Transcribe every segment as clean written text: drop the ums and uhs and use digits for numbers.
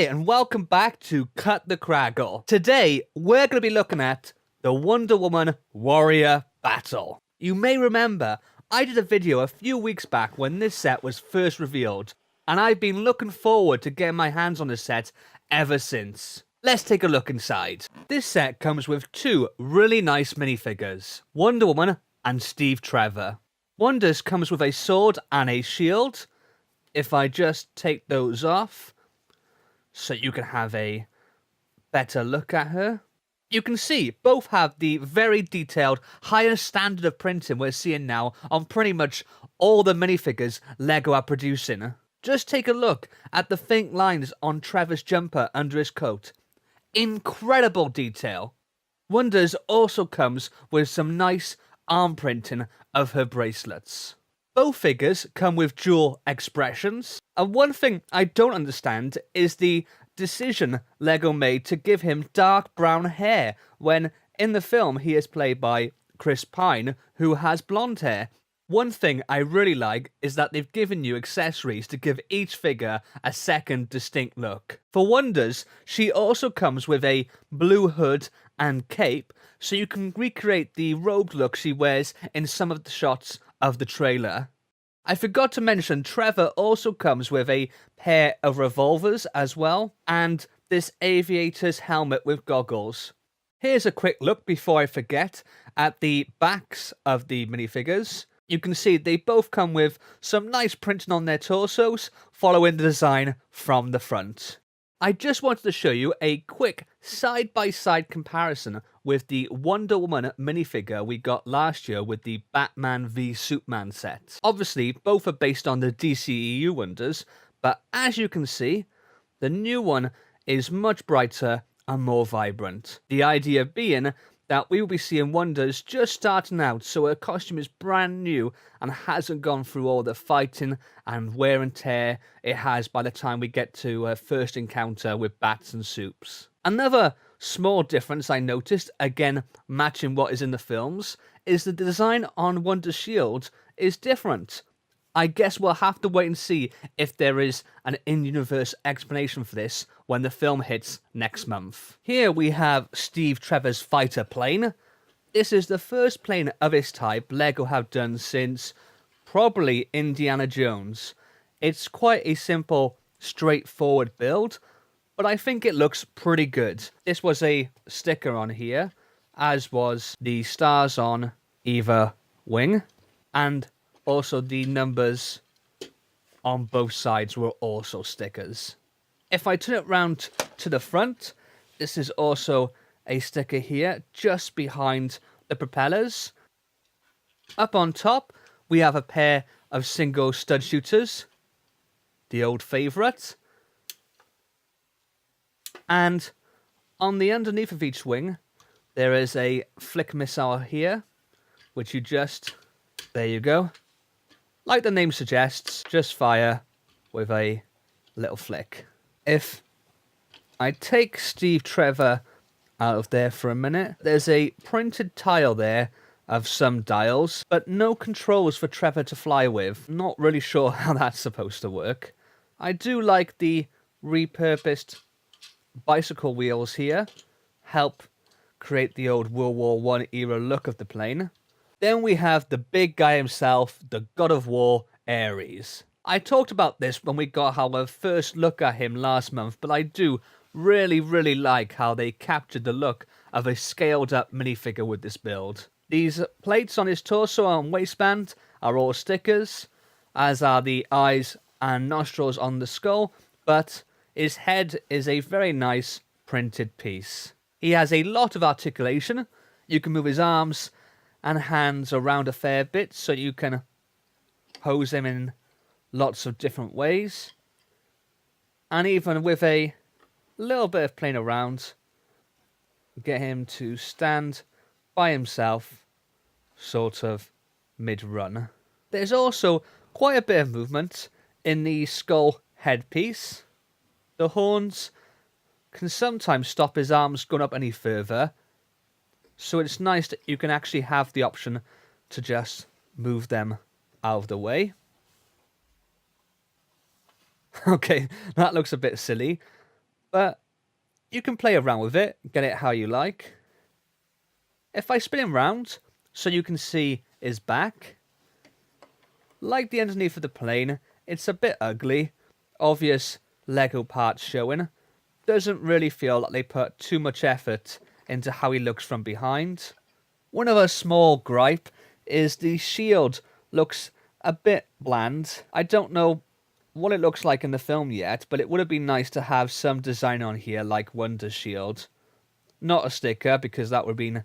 And welcome back to Cut the Kragle. Today, we're going to be looking at the Wonder Woman Warrior Battle. You may remember, I did a video a few weeks back when this set was first revealed, and I've been looking forward to getting my hands on this set ever since. Let's take a look inside. This set comes with two really nice minifigures, Wonder Woman and Steve Trevor. Wonder's comes with a sword and a shield. If I just take those off, so you can have a better look at her. You can see both have the very detailed, higher standard of printing we're seeing now on pretty much all the minifigures LEGO are producing. Just take a look at the faint lines on Trevor's jumper under his coat. Incredible detail. Wonder's also comes with some nice arm printing of her bracelets. Both figures come with dual expressions, and one thing I don't understand is the decision LEGO made to give him dark brown hair when in the film he is played by Chris Pine, who has blonde hair. One thing I really like is that they've given you accessories to give each figure a second distinct look. For Wonders, she also comes with a blue hood and cape, so you can recreate the robed look she wears in some of the shots of the trailer. I forgot to mention Trevor also comes with a pair of revolvers as well, and this aviator's helmet with goggles. Here's a quick look before I forget at the backs of the minifigures. You can see they both come with some nice printing on their torsos, following the design from the front. I just wanted to show you a quick side-by-side comparison with the Wonder Woman minifigure we got last year with the Batman v Superman set. Obviously, both are based on the DCEU wonders, but as you can see, the new one is much brighter and more vibrant. The idea being that we will be seeing Wonders just starting out, so her costume is brand new and hasn't gone through all the fighting and wear and tear it has by the time we get to her first encounter with bats and soups. Another small difference I noticed, again matching what is in the films, is the design on Wonder's shield is different. I guess we'll have to wait and see if there is an in-universe explanation for this when the film hits next month. Here we have Steve Trevor's fighter plane. This is the first plane of its type LEGO have done since probably Indiana Jones. It's quite a simple, straightforward build, but I think it looks pretty good. This was a sticker on here, as was the stars on either wing, and also the numbers on both sides were also stickers. If I turn it round to the front, this is also a sticker here just behind the propellers. Up on top, we have a pair of single stud shooters, the old favourite. And on the underneath of each wing, there is a flick missile here, which you just, there you go. Like the name suggests, just fire with a little flick. If I take Steve Trevor out of there for a minute, there's a printed tile there of some dials, but no controls for Trevor to fly with. Not really sure how that's supposed to work. I do like the repurposed bicycle wheels here. Help create the old World War I era look of the plane. Then we have the big guy himself, the God of War, Ares. I talked about this when we got our first look at him last month, but I do really like how they captured the look of a scaled up minifigure with this build. These plates on his torso and waistband are all stickers, as are the eyes and nostrils on the skull, but his head is a very nice printed piece. He has a lot of articulation. You can move his arms and hands around a fair bit, so you can pose him in lots of different ways. And even with a little bit of playing around, get him to stand by himself, sort of mid-run. There's also quite a bit of movement in the skull headpiece. The horns can sometimes stop his arms going up any further, so it's nice that you can actually have the option to just move them out of the way. Okay, that looks a bit silly, But you can play around with it, get it how you like. If I spin him round, so you can see his back, like the underneath of the plane, it's a bit ugly. Obvious Lego parts showing. Doesn't really feel like they put too much effort into how he looks from behind. One other small gripe is the shield looks a bit bland. I don't know what it looks like in the film yet, but it would have been nice to have some design on here like Wonder's shield. Not a sticker, because that would have been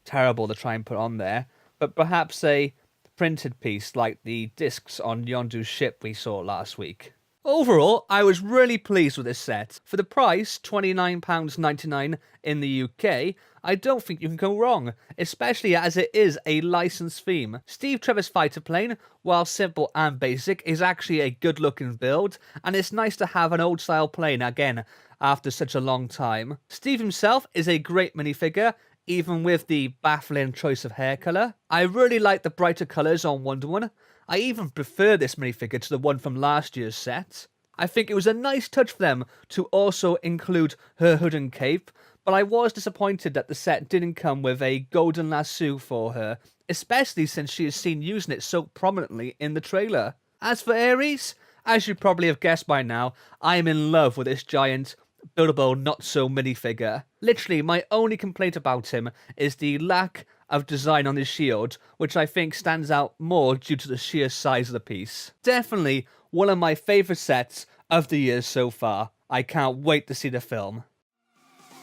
terrible to try and put on there, but perhaps a printed piece like the discs on Yondu's ship we saw last week. Overall, I was really pleased with this set. For the price, £29.99 in the UK, I don't think you can go wrong, especially as it is a licensed theme. Steve Trevor's fighter plane, while simple and basic, is actually a good looking build, and it's nice to have an old style plane again after such a long time. Steve himself is a great minifigure, even with the baffling choice of hair colour. I really like the brighter colours on Wonder Woman. I even prefer this minifigure to the one from last year's set. I think it was a nice touch for them to also include her hood and cape, but I was disappointed that the set didn't come with a golden lasso for her, especially since she is seen using it so prominently in the trailer. As for Ares, as you probably have guessed by now, I am in love with this giant buildable not-so minifigure. Literally, my only complaint about him is the lack of design on his shield, which I think stands out more due to the sheer size of the piece. Definitely one of my favourite sets of the year so far. I can't wait to see the film.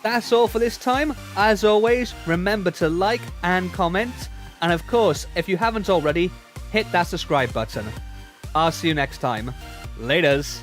That's all for this time. As always, remember to like and comment, and of course, if you haven't already, hit that subscribe button. I'll see you next time. Laters.